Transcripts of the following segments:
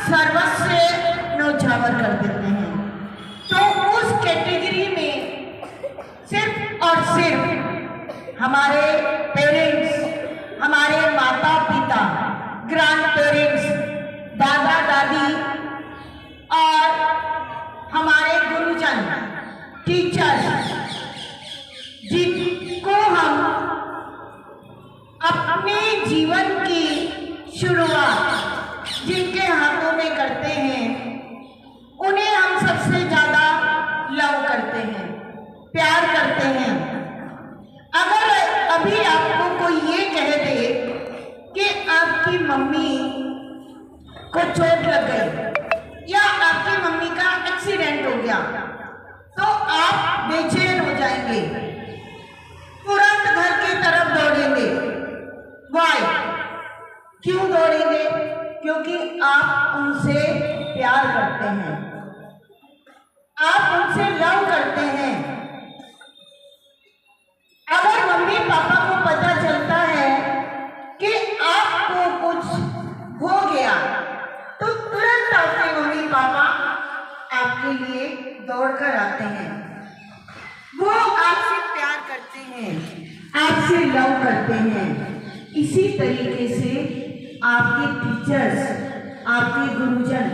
सर्वस्व न्यौछावर कर देते हैं। तो उस कैटेगरी में सिर्फ और सिर्फ हमारे पेरेंट्स, हमारे माता पिता, ग्रैंड पेरेंट्स, दादा दादी और हमारे गुरुजन, टीचर्स, जिनको हम अपने जीवन की शुरुआत जिनके हाथों में करते हैं, उन्हें हम सबसे ज्यादा लव करते हैं, प्यार करते हैं। अगर अभी आपको कोई ये कह दे कि आपकी मम्मी को चोट लग गई या आपकी मम्मी का एक्सीडेंट हो गया, तो आप बेचैन हो जाएंगे, तुरंत घर की तरफ दौड़ेंगे। वाई? क्यों दौड़ेंगे? क्योंकि आप उनसे प्यार करते हैं, आप उनसे लव करते हैं। अगर मम्मी पापा को पता चलता है कि आपको कुछ हो गया, तो तुरंत आपके मम्मी पापा आपके लिए दौड़कर आते हैं। वो आपसे प्यार करते हैं, आपसे लव करते हैं। इसी तरीके से आपके टीचर्स, आपके गुरुजन,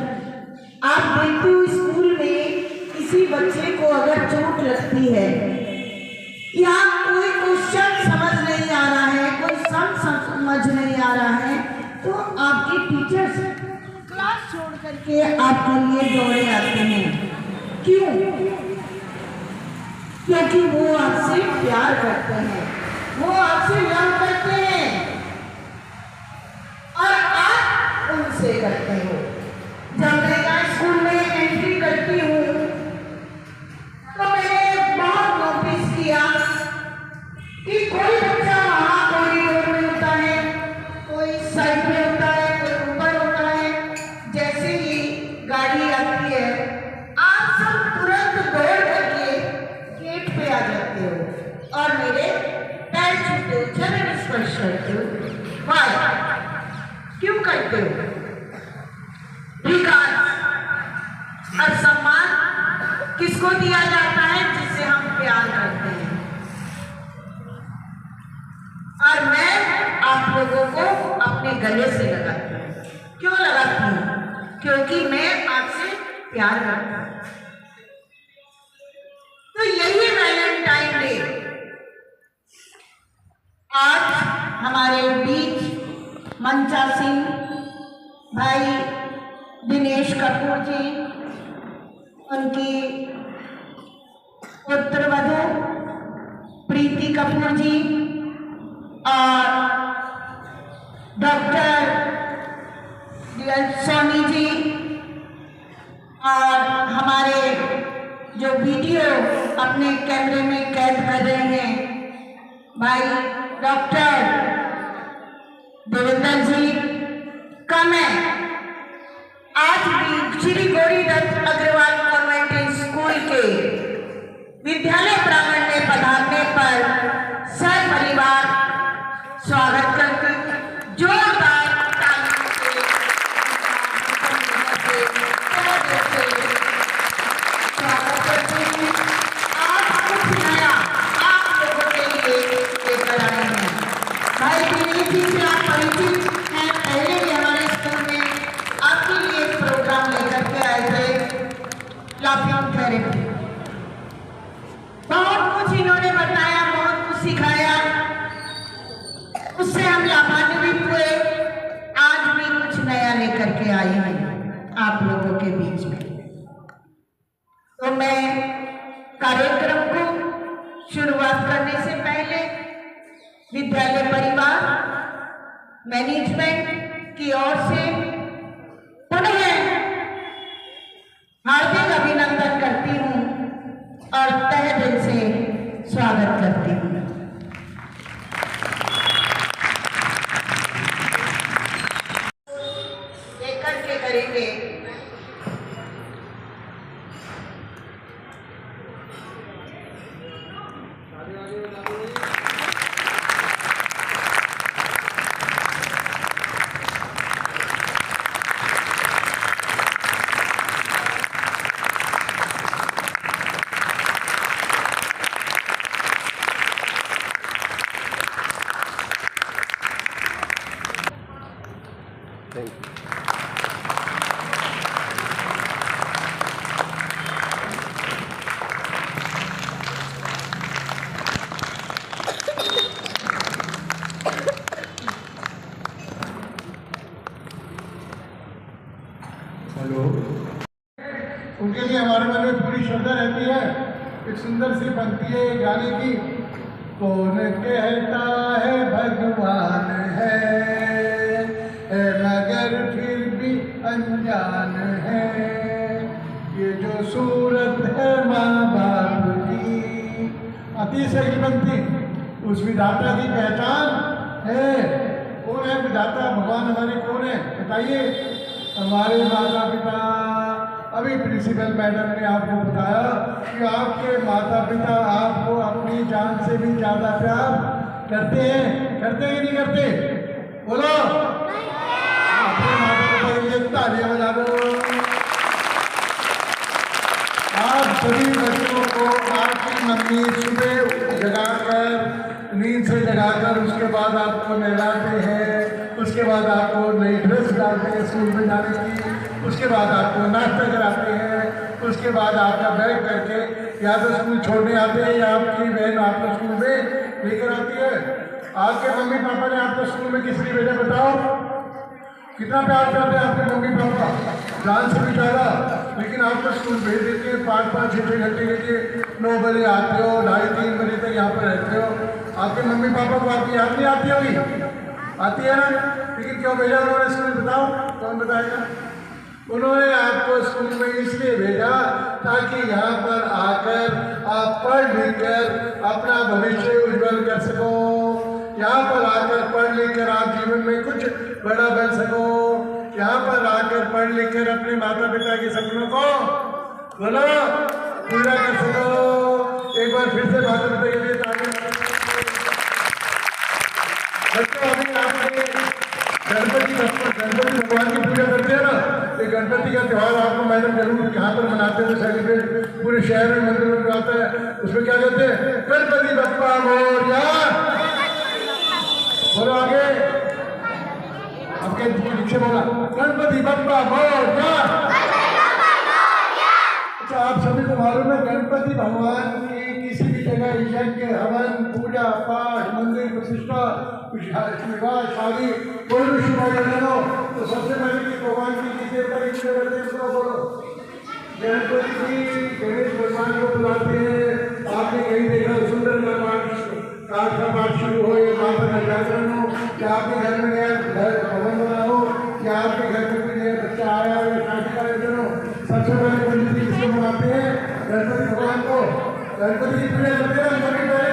आप देखते हो स्कूल में किसी बच्चे को अगर चोट लगती है या कोई क्वेश्चन समझ नहीं आ रहा है, कोई सम समझ नहीं आ रहा है, तो आपके टीचर्स क्लास छोड़ करके आपके लिए दौड़े आते हैं। क्यों? क्योंकि वो आपसे प्यार करते हैं, वो आपसे लव करते हैं और आप उनसे करते हो। जब मैं स्कूल में एंट्री करती हूँ तो मैंने बहुत नोटिस किया कि कोई बच्चा वहाँ कॉरिडोर में होता है, कोई साइड में होता है, कोई ऊपर होता है। जैसे ही गाड़ी आती है, आप सब तुरंत दौड़ करके गेट पे आ जाते हो और मेरे पैर छूते हो, चरण स्पर्श करते हो। वाई? क्यों करते हो? विकास और सम्मान किसको दिया जाता है? जिससे हम प्यार करते हैं। और मैं आप लोगों को अपने गले से लगाती हूँ। क्यों लगाती हूँ? क्योंकि मैं आपसे प्यार करता हूँ। तो यही वैलेंटाइन डे आज हमारे बीच मंचा सिंह भाई, दिनेश कपूर जी, उनकी पुत्रवधू प्रीति कपूर जी और डॉक्टर सोनी जी और हमारे जो वीडियो अपने कैमरे में कैद कर रहे हैं भाई डॉक्टर देवेंद्र जी का मैं आज भी श्री गौरीदत्त अग्रवाल कॉन्वेंट स्कूल के विद्यालय प्रांगण में पधारने पर सपरिवार स्वागत करती हूँ। जोरदार तालियों से स्वागत करती हूँ। आज कुछ नया आप लोगों के लिए लेकर आए हैं। भाई दिनेश जी से आप परिचित हैं, पहले भी हमारे स्कूल में आपके लिए एक प्रोग्राम लेकर के आए थे, लाफिंग थेरेपी। बहुत कुछ इन्होंने बताया, बहुत कुछ सिखाया, उससे हम लाभान्वित हुए। आज भी कुछ नया लेकर के आई हैं आप लोगों के बीच में। तो मैं कार्यक्रम को शुरुआत करने से पहले विद्यालय परिवार मैनेजमेंट की ओर से पुनः हार्दिक अभिनंदन करती हूँ और तहे दिल से स्वागत करती हूँ। लेकर के करेंगे थैंक यू। हेलो। उनके लिए हमारे मन में पूरी श्रद्धा रहती है। एक सुंदर सी पंक्ति है गाने की, कौन कहता है भगवान है मगर फिर भी अनजान है, ये जो सूरत है माँ बाप की। आती है की पंक्ति, उस विधाता की पहचान है। कौन है विधाता? भगवान हमारे कौन है बताइए? हमारे माता पिता। अभी प्रिंसिपल मैडम ने आपको बताया कि आपके माता पिता आपको अपनी जान से भी ज्यादा प्यार करते हैं। करते हैं कि नहीं करते? बोलो। अपने माता पिता के लिए तालियां बजा दो। आप सभी बच्चों को आपकी मम्मी सुबह जगाकर, नींद से जगाकर उसके बाद आपको नहलाते हैं, उसके बाद आपको नई ड्रेस डालते हैं स्कूल में जाने की, उसके बाद आपको नाश्ता कराते हैं, उसके बाद आपका बैग करके या तो स्कूल छोड़ने आते हैं या आपकी बहन आपको स्कूल में लेकर आती है। आपके मम्मी पापा ने आपको स्कूल में किस लिए भेजा बताओ? कितना प्यार करते हैं आपके मम्मी पापा, जान से भी ज़्यादा। लेकिन आपको स्कूल भेज देते हैं 5-5, 6-6 घंटे के लिए। 9 बजे आते हो, 2:30-3 बजे तक यहाँ पर रहते हो। आपके मम्मी पापा को आपकी याद नहीं आती होगी? आती है ना? लेकिन क्यों भेजा उन्होंने स्कूल बताओ? कौन बताएगा? उन्होंने आपको स्कूल में इसलिए भेजा ताकि यहाँ पर आकर आप पढ़ लिख कर अपना भविष्य उज्जवल कर सको। यहाँ पर आकर पढ़ लिख कर आप जीवन में कुछ बड़ा बन सको। यहाँ पर आकर पढ़ लिख कर अपने माता पिता के सपनों को बोलो पूरा कर सको। एक बार फिर से माता पिता के लिए तालियां। बच्चों अभी आपने गणपति भगवान की पूजा करते हैं ना, ये गणपति का त्यौहार आपको मैडम जरूर यहाँ पर मनाते हैं, सेलिब्रेट पूरे शहर में मंदिर में आता है। उसमें क्या कहते हैं? गणपति बप्पा मोरया। बोलो आगे, आपके पीछे बोला गणपति बप्पा मोरया। अच्छा, आप सभी को मालूम है गणपति भगवान की किसी भी जगह यज्ञ, हवन, पूजा पाठ, मंदिर प्रतिष्ठा, विवाह, शादी, कोई भी शुभ आयोजन हो तो सबसे पहले कि भगवान की किसी पूजा करते हैं उसको बोलो गणपति जी। गणेश भगवान को बुलाते हैं। आपने कहीं देखा सुंदर काठ का पाठ शुरू हो या माता का जागरण हो या आपके घर में नया घर भवन बना हो या आपके घर में कोई नया बच्चा आया हो या शादी का आयोजन हो, सबसे पहले पंडित जी किसको बुलाते हैं? गणपति भगवान को। गणपति की पूजा करते हैं सभी पहले।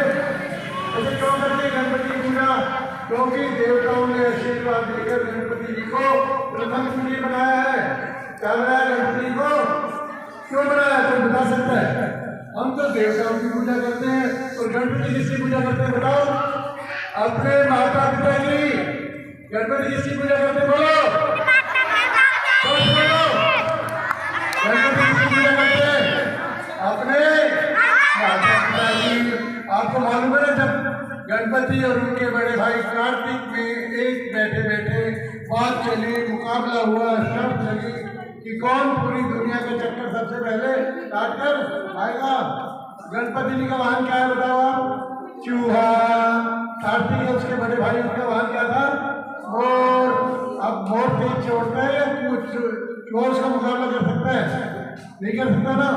ऐसे क्यों करते हैं गणपति की पूजा? क्योंकि देवताओं ने आशीर्वाद देकर गणपति जी को प्रथम पूज्य बनाया है। क्या बनाया गणपति को? क्यों बनाया? कोई बता सकता है? हम तो देवताओं की पूजा करते हैं और गणपति किसकी पूजा करते हैं बताओ? अपने माता पिता की। गणपति किसकी पूजा करते हैं बोलो? गणपति किसकी पूजा करते हैं? अपने माता पिता की। आपको मालूम है ना, जब गणपति और उनके बड़े भाई कार्तिक में एक बैठे बैठे बात चली, मुकाबला हुआ, शर्त चली कि कौन पूरी दुनिया के चक्कर सबसे पहले काट कर आएगा। गणपति जी का वाहन क्या है बताओ आप? चूहा। कार्तिक है उसके बड़े भाई, उनका वाहन क्या था? मोर। अब मोर तेज छोड़ता है या चोर उसका मुकाबला कर सकता है? नहीं कर सकता ना।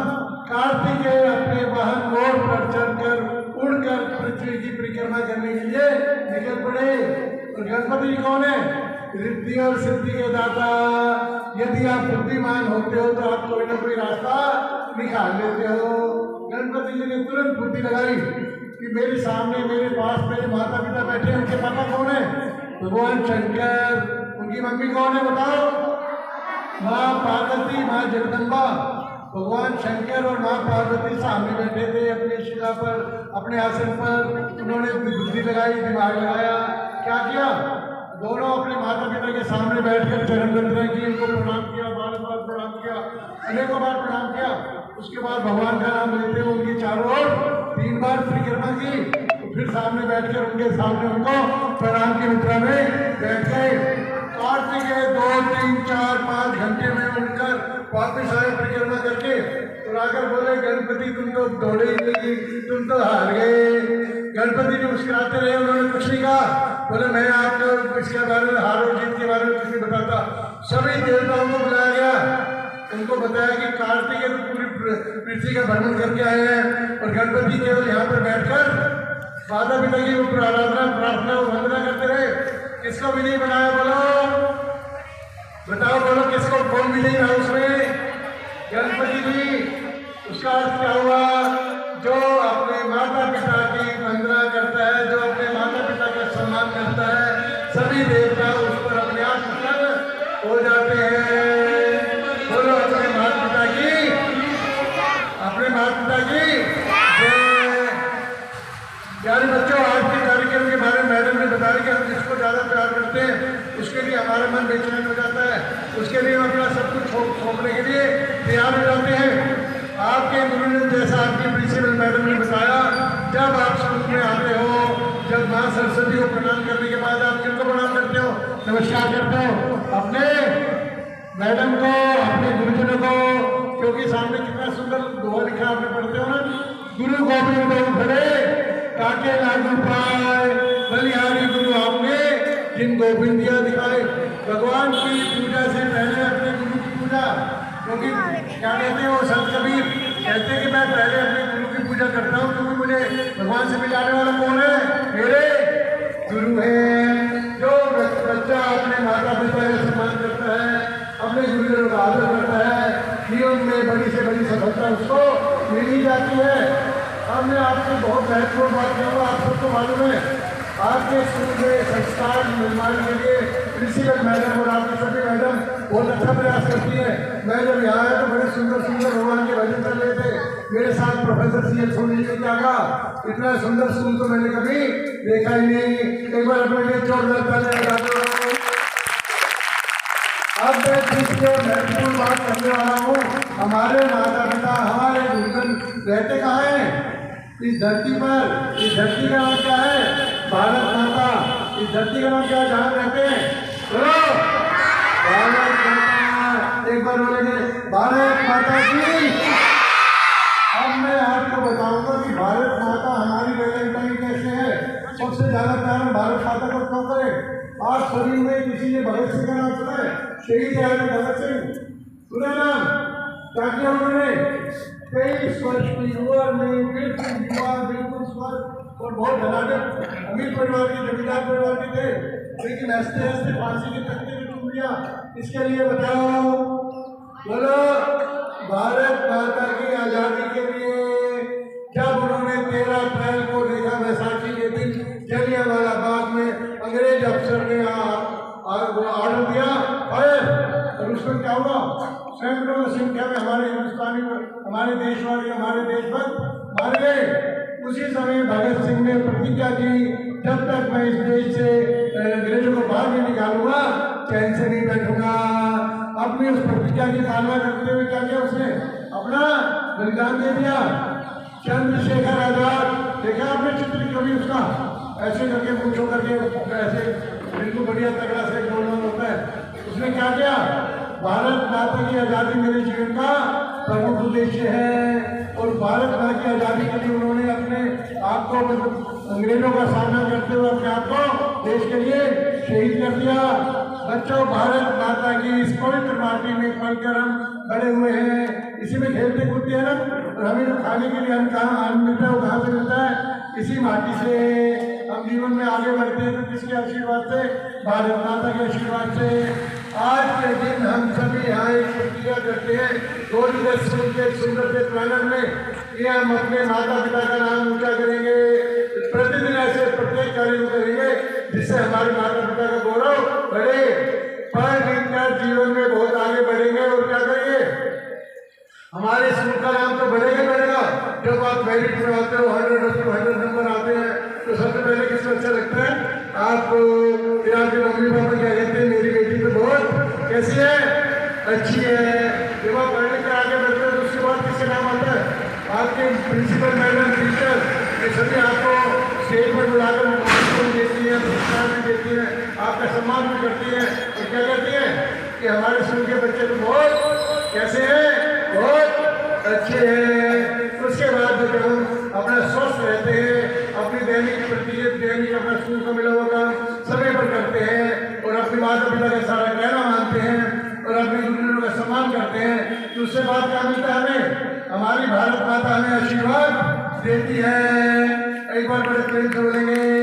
कार्तिक अपने वाहन मोर पर चढ़कर उड़कर पृथ्वी की परिक्रमा करने के लिए निकल पड़े। और गणपति जी कौन है? रिद्धि और सिद्धि के दाता। यदि आप बुद्धिमान होते हो तो आप कोई ना कोई रास्ता निकाल लेते हो। गणपति जी ने तुरंत बुद्धि लगाई कि मेरे सामने मेरे पास मेरे माता पिता बैठे, उनके पापा कौन है? भगवान शंकर। उनकी मम्मी कौन है बताओ? माँ पार्वती, माँ जगदम्बा। भगवान शंकर और माँ पार्वती सामने बैठे थे अपने शिला पर, अपने आसन पर। उन्होंने बुद्धि लगाई, दिमाग लगाया। क्या किया? दोनों अपने माता पिता के सामने बैठकर चरण वंदना की, उनको प्रणाम किया, बार बार प्रणाम किया, अनेकों बार प्रणाम किया। उसके बाद भगवान का नाम लेते हुए उनकी चारों ओर 3 बार परिक्रमा की। तो फिर सामने बैठकर उनके सामने उनको प्रणाम की मुद्रा में बैठ गए। आरती के 2, 3, 4, 5 घंटे में उठकर वापिस आए परिक्रमा करके और आकर बोले गणपति तुम तो दौड़े ही नहीं, तुम तो हार गए। गणपति जी मुस्कुराते रहे, उन्होंने कुछ नहीं कहा। बोले मैं आपको इसके बारे में, हार और जीत के बारे में कुछ नहीं बताता। सभी देवताओं को बुलाया गया, उनको बताया कि कार्तिक तो पूरी पृथ्वी का भ्रमण करके आए हैं और गणपति केवल यहाँ पर बैठकर माता पिता की आराधना, प्रार्थना और वंदना करते रहे। किसको विजयी बनाया बोलो, बताओ बोलो, किसको कौन विजयी रहा उसमें? गणपति जी। उसका अर्थ क्या हुआ? जो अपने माता पिता की वंदना करता है, जो अपने माता पिता का सम्मान करता है, सभी देवता उस पर अपने आप प्रसन्न हो जाते हैं। बोलो अपने माता पिता की, अपने माता पिता की। प्यारे बच्चों, आज के कार्यक्रम के बारे में मैडम ने बताया कि हम जिसको ज़्यादा प्यार करते हैं उसके लिए हमारा मन बेचैन हो जाता है, उसके लिए हम अपना सब कुछ छोड़ने के लिए तैयार हो जाते हैं। आपके गुरु ने, जैसा आपकी प्रिंसिपल मैडम ने बताया, जब आप स्कूल में आते हो, जब माँ सरस्वती को प्रणाम करने के बाद आप किनको प्रणाम करते हो, नमस्कार करते हो? अपने मैडम को, अपने गुरुजनों को, क्योंकि सामने कितना सुंदर दोहा लिखा आपने पढ़ते हो ना, गुरु गोविंद खड़े काके लागू पाए, बलिहारी गुरु आपने जिन गोविंदिया दिखाए। भगवान की पूजा से पहले अपने गुरु की पूजा, क्योंकि क्या कहते हैं वो संत कबीर कहते हैं कि मैं पहले अपने गुरु की पूजा करता हूँ, क्योंकि मुझे भगवान से मिलाने वाला कौन है? मेरे गुरु है। जो बच्चा अपने माता पिता का सम्मान करता है, अपने गुरुजनों का आदर करता है, जीवन में बड़ी से बड़ी सफलता उसको मिल ही जाती है। हमने आपसे बहुत महत्वपूर्ण बात कहूँगा, आप सबको मालूम है आपके स्कूल में संस्कार निर्माण के लिए प्रिंसिपल मैडम और आपकी सभी मैडम बहुत अच्छा प्रयास करती है। मैं जब यहाँ आया तो बड़े सुंदर सुंदर भगवान के भजन कर रहे थे। मेरे साथ प्रोफेसर CL सोनी जी क्या कहा, इतना सुंदर स्कूल तो मैंने कभी देखा ही नहीं। एक बार अपने लिए जोरदार तालियां लगा दो। अब मैं दूसरी महत्वपूर्ण बात करने वाला हूँ। हमारे माता पिता, हमारे गुरुजन रहते कहाँ हैं? इस धरती पर। इस धरती का नाम क्या है? भारत माता। इस धरती का नाम क्या है जहाँ रहते हैं? बोलो भारत माता। एक बार बोलेंगे भारत माता की। अब मैं आपको बताऊंगा कि भारत माता हमारी वैलेंटाइन कैसे है। सबसे ज्यादा प्यार हम भारत माता को क्यों करें? आज सभी में किसी ने भगत सिंह का नाम सुना है? शहीद आदमी भगत सिंह सुना नाम? क्या किया उन्होंने? 23 वर्ष की उम्र में बिल्कुल स्वस्थ और बहुत धनाढ्य अमीर परिवार के, जमींदार परिवार के थे, लेकिन हंसते हंसते फांसी के तख्ते पे चूम लिया। इसके लिए बताओ बोलो भारत माता की आजादी के लिए। जब उन्होंने 13 अप्रैल को देखा वैसाखी के दिन जलियांवाला बाग में अंग्रेज अफसर ने ऑर्डर दिया और उसमें क्या हुआ? सैकड़ों की संख्या में हमारे हिंदुस्तानी, हमारे देशवासी, हमारे देशभक्त मारे गए। उसी समय भगत सिंह ने प्रतिज्ञा की, जब तक मैं इस देश से अंग्रेजों को बाहर नहीं निकालूंगा चैन से नहीं बैठूंगा। अपनी उस प्रतिज्ञा की पालना करते हुए क्या किया उसने? अपना बलिदान दे दिया। चंद्रशेखर आजाद, देखा आपने चित्र कभी उसका? ऐसे करके पूछो करके ऐसे बिल्कुल बढ़िया तगड़ा से बोलना होता है। उसने क्या किया? भारत माता की आज़ादी मेरे जीवन का प्रमुख उद्देश्य है और भारत माता की आज़ादी के लिए उन्होंने अपने आप को, अंग्रेजों का सामना करते हुए अपने आप को देश के लिए शहीद कर दिया। बच्चों, भारत माता की इस पवित्र माटी में पलकर हम खड़े हुए हैं। इसी में खेलते कूदते हैं ना, और हमें जो खाने के लिए हम कहाँ अन्न मिलता है वो कहाँ से मिलता है? इसी माटी से। हम जीवन में आगे बढ़ते हैं तो किसके आशीर्वाद से? भारत माता के आशीर्वाद से। आज के दिन हम सभी यहाँ एक प्रतिज्ञा करते हैं गोल्डन स्कूल के सुंदर से प्लानर में कि हम अपने माता पिता का नाम ऊंचा करेंगे। प्रतिदिन ऐसे प्रत्येक कार्य करेंगे जिससे हमारे माता पिता का गौरव बढ़े। पढ़ लिख कर जीवन में बहुत आगे बढ़ेंगे और क्या करेंगे? हमारे स्कूल का नाम तो बढ़ेगा बढ़ेगा। जब आप मेरिट में आते हो, 100 नंबर आते हैं तो सबसे पहले किसको अच्छा लगता है? आपको या आपके मम्मी पापा क्या कहते हैं? मेरी बेटी तो बहुत कैसी है? अच्छी है। जब आप पढ़ने के आगे बढ़ते हो तो उसके बाद किसका नाम आता है? आपके प्रिंसिपल मैडम, टीचर, ये सभी आपको स्टेज पर बुलाकर देती है, पुरस्कार भी देती है, आपका सम्मान भी करती है। क्या कहती हैं कि हमारे स्कूल के बच्चे तो बहुत कैसे हैं, बहुत अच्छे हैं। उसके बाद जो अपना स्वस्थ रहते हैं, अपनी दैनिक अपना स्कूल का मिला हुआ काम समय पर करते हैं और अपनी माता पिता का सारा कहना मानते हैं और अपने गुरुजनों का सम्मान करते हैं। तो उससे बात क्या मिलता है हमें, हमारी भारत माता हमें आशीर्वाद देती है। एक बार बड़े प्रेम से बोलेंगे